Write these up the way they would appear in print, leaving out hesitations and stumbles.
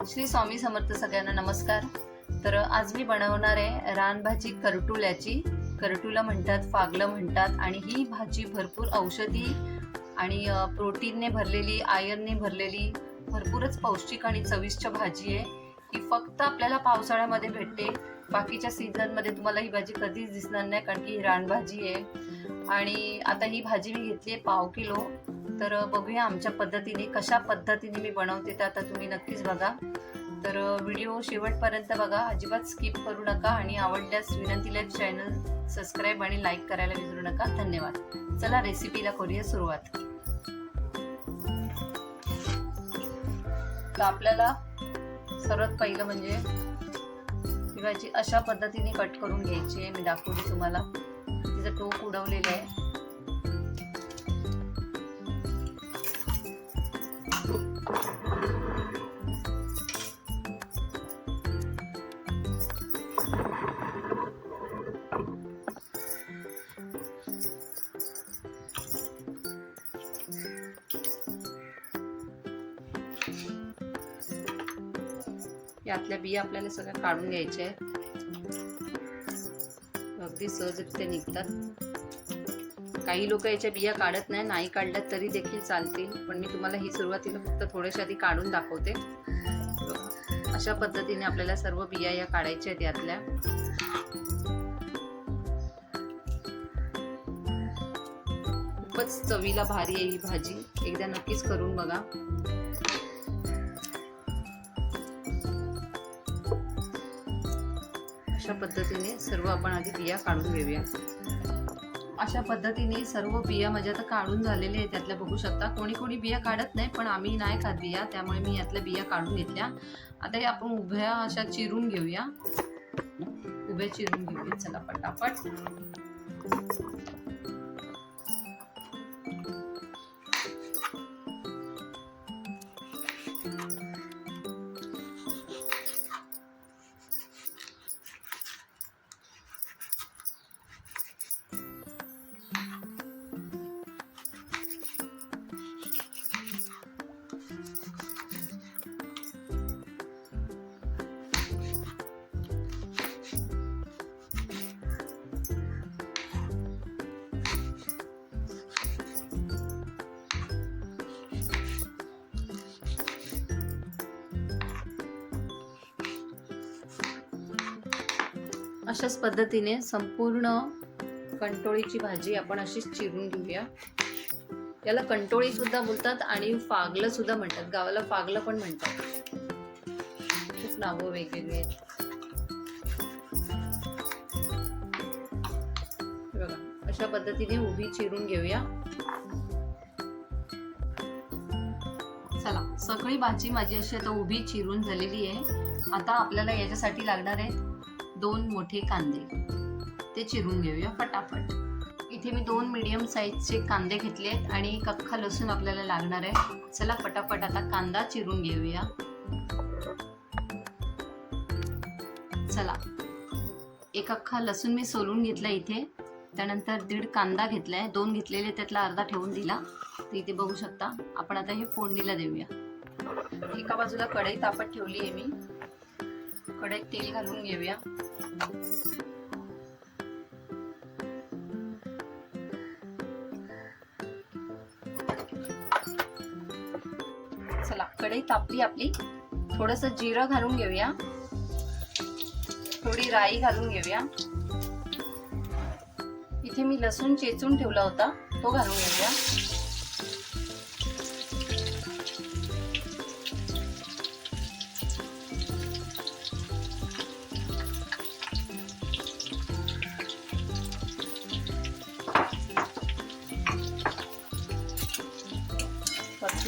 श्री स्वामी समर्थ. सगळ्यांना नमस्कार. तर आज मी बनवणार आहे रानभाजी करटुल्याची. करटुला म्हणतात, फागलं म्हणतात, आणि ही भाजी भरपूर औषधी आणि प्रोटीनने भरलेली, आयर्नने भरलेली, भरपूरच पौष्टिक आणि चविष्ट भाजी आहे. ही फक्त आपल्याला पावसाळ्यामध्ये भेटते. बाकीच्या सीझनमध्ये तुम्हाला ही भाजी कधीच दिसणार नाही, कारण की ही रानभाजी आहे. आणि आता ही भाजी मी घेतली आहे 1/2 किलो. तर बघूया आमच्या पद्धतीने, कशा पद्धतीने मी बनवते ते आता तुम्ही नक्कीच बघा. तर व्हिडिओ शेवटपर्यंत बघा, अजिबात स्किप करू नका. आणि आवडल्यास विनंतीला चॅनल सबस्क्राईब आणि लाईक करायला विसरू नका. धन्यवाद. चला रेसिपीला करूया सुरुवात. तर आपल्याला सर्वात पहिलं म्हणजे ही भाजी अशा पद्धतीने कट करून घ्यायची आहे. मी दाखवते तुम्हाला. तिचं टोक उडवलेलं आहे. यातल्या बिया आपल्याला सगळ्या काढून घ्यायच्या आहेत. अगदी सहजरित्या निघतात. काही लोक याच्या बिया काढत नाही काढल्यात तरी देखील चालतील, पण मी तुम्हाला ही सुरुवातीला फक्त थोड्याशा आधी काढून दाखवते. अशा पद्धतीने आपल्याला सर्व बिया या काढायच्या आहेत यातल्या. खूपच चवीला भारी आहे ही भाजी. एकदा नक्कीच करून बघा. अशा पद्धतीने सर्व आपण आधी बिया काढून घेऊया. अशा पद्धतीने सर्व बिया माझ्या आता काढून झालेल्या आहेत. त्यातल्या बघू शकता. कोणी कोणी बिया काढत नाही, पण आम्ही नाही खात बिया, त्यामुळे मी यातल्या बिया काढून घेतल्या. आता हे आपण उभ्या अशा चिरून घेऊया. उभ्या चिरून घेऊया. चला पटापट. अशाच पद्धतीने संपूर्ण कंटोळीची भाजी आपण अशीच चिरून घेऊया. याला कंटोळी सुद्धा बोलतात आणि फागलं सुद्धा म्हणतात. गावाला फागलं पण म्हणतात. खूप नावं वेगवेगळी आहेत. बघा, अशा पद्धतीने उभी चिरून घेऊया. चला, सगळी भाजी माझी अशी आता उभी चिरून झालेली आहे. आता आपल्याला याच्यासाठी लागणार आहेत 2 मोठे कांदे. ते चिरून घेऊया फटाफट. इथे मी 2 मीडियम साईजचे कांदे घेतले आहेत आणि 1 अख्खा लसूण आपल्याला लागणार आहे. चला पटापट आता कांदा चिरून घेऊया. चला, 1 अख्खा लसूण मी सोलून घेतला इथे. त्यानंतर 1.5 कांदा घेतलाय. 2 घेतलेले, त्यातला अर्धा ठेवून दिला. तर इथे बघू शकता. आपण आता हे फोडणीला देऊया. एका बाजूला कढई तापत ठेवली आहे मी. कढईत तेल घालून घेऊया. चला, कढई तापली आपली. थोडंसं जिरं घालून घेऊया. थोडी राई घालून घेऊया. इथे मी लसूण चेचून ठेवला होता, तो घालून घेऊया.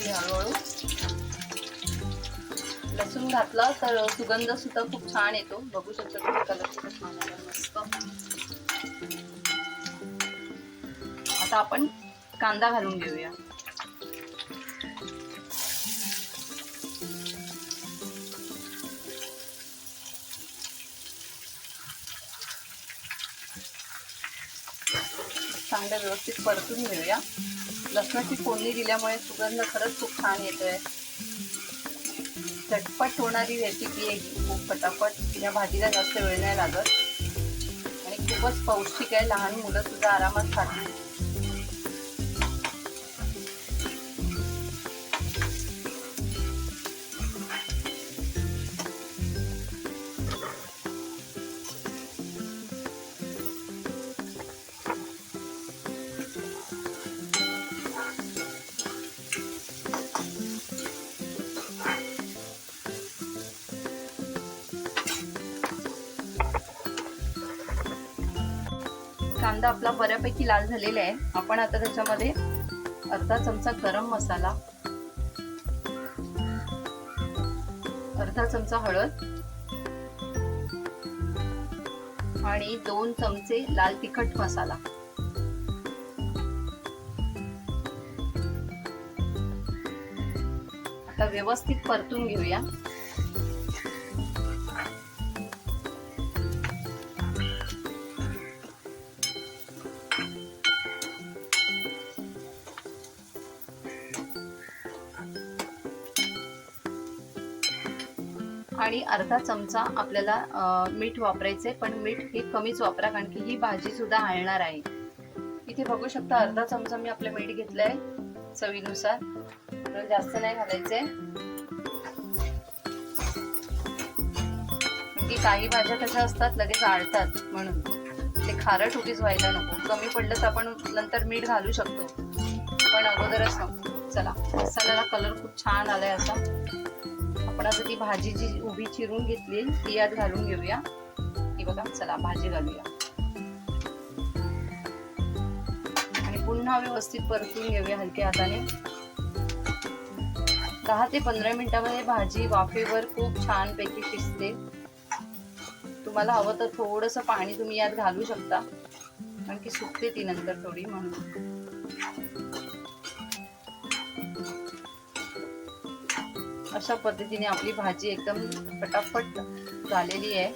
हळूहळू लसूण घातला तर सुगंध सुद्धा खूप छान येतो. बघू शकता तुम्ही, कलर सुद्धा छान आला मस्त. आता आपण कांदा घालून घेऊया. चांगलं व्यवस्थित परतून घेऊया. लसणाची फोडणी दिल्यामुळे सुगंध खरंच खूप छान येतोय. झटपट होणारी रेसिपी आहे ही, खूप पटापट. या भाजीला जास्त वेळ नाही लागत आणि खूपच पौष्टिक आहे. लहान मुलं सुद्धा आरामात खातील. कांदा आपला बऱ्यापैकी लाल झालेला आहे. आपण आता त्याच्यामध्ये अर्धा चमचा गरम मसाला, अर्धा चमचा हळद आणि 2 चमचे लाल तिखट मसाला आता व्यवस्थित परतून घेऊया. आणि अर्धा चमचा आपल्याला मीठ वापरायचंय, पण मीठ हे कमीच वापरा कारण की ही भाजी सुद्धा हलणार आहे. इथे बघू शकता अर्धा चमचा मी आपलं मीठ घेतलंय चवीनुसार, तर जास्त नाही घालायचंय. की काही भाज्या कशा असतात लगेच आळतात, म्हणून ते खारट उगीच व्हायला नको. कमी पडलं तर आपण नंतर मीठ घालू शकतो, पण अगोदरच नको. चला, मसाल्याला कलर खूप छान आलाय असा. आपण आता ती भाजी जी उभी चिरून घेतली ती यात घालून घेऊया. ही बघा, चला भाजी घालूया आणि पुन्हा व्यवस्थित परतून घेऊया हलक्या हाताने. 10 ते 15 मिनिटांमध्ये भाजी वाफेवर खूप छान पैकी शिजते. तुम्हाला हवं तर थोडंसं पाणी तुम्ही यात घालू शकता, कारण की सुकते ती नंतर थोडी, म्हणून. अशा पद्धतीने आपली भाजी एकदम पटापट झालेली आहे.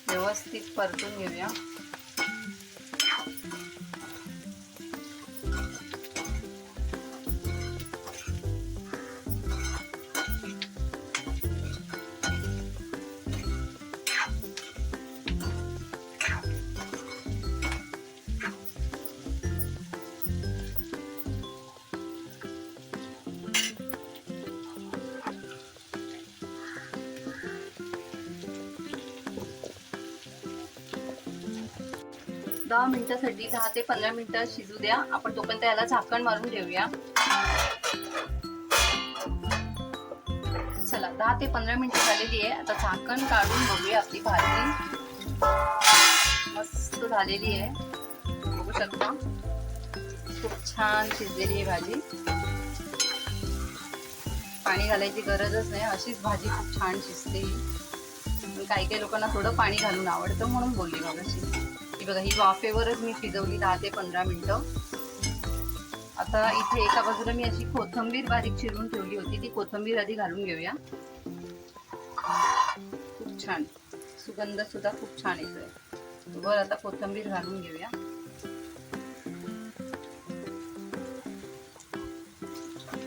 व्यवस्थित परतून घेऊया. दहा मिनिटांसाठी 10 ते 15 मिनिटं शिजू द्या. आपण तोपर्यंत याला झाकण मारून ठेवूया. चला, 10 ते 15 मिनिटं झालेली आहे. आता झाकण काढून बघूया. आपली भाजी मस्त झालेली आहे, बघू शकता. खूप छान शिजलेली आहे भाजी. पाणी घालायची गरजच नाही, अशीच भाजी खूप छान शिजते. काही काही लोकांना थोडं पाणी घालून आवडतं, म्हणून बोलली मगाशी. बघा, ही वाफेवरच मी शिजवली 10 ते 15 मिनिटं. आता इथे एका बाजूला मी अशी कोथिंबीर बारीक चिरून ठेवली होती, ती कोथिंबीर आधी घालून घेऊया. खूप छान सुगंध सुद्धा खूप छान येतोय. वर आता कोथिंबीर घालून घेऊया.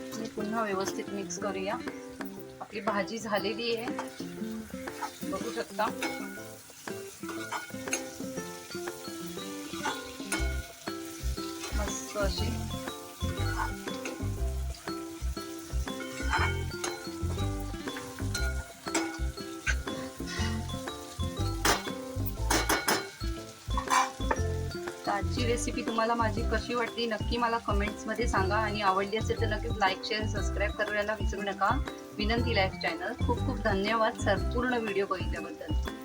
आणि पुन्हा व्यवस्थित मिक्स करूया. आपली भाजी झालेली आहे, बघू शकता. मस्त अशी आजची रेसिपी तुम्हाला माझी कशी वाटली नक्की मला कमेंट्स मध्ये सांगा. आणि आवडली असेल तर नक्कीच लाईक, शेअर, सबस्क्राईब करायला विसरू नका. विनंती लाईफ चॅनल. खूप खूप धन्यवाद संपूर्ण व्हिडिओ बघितल्याबद्दल.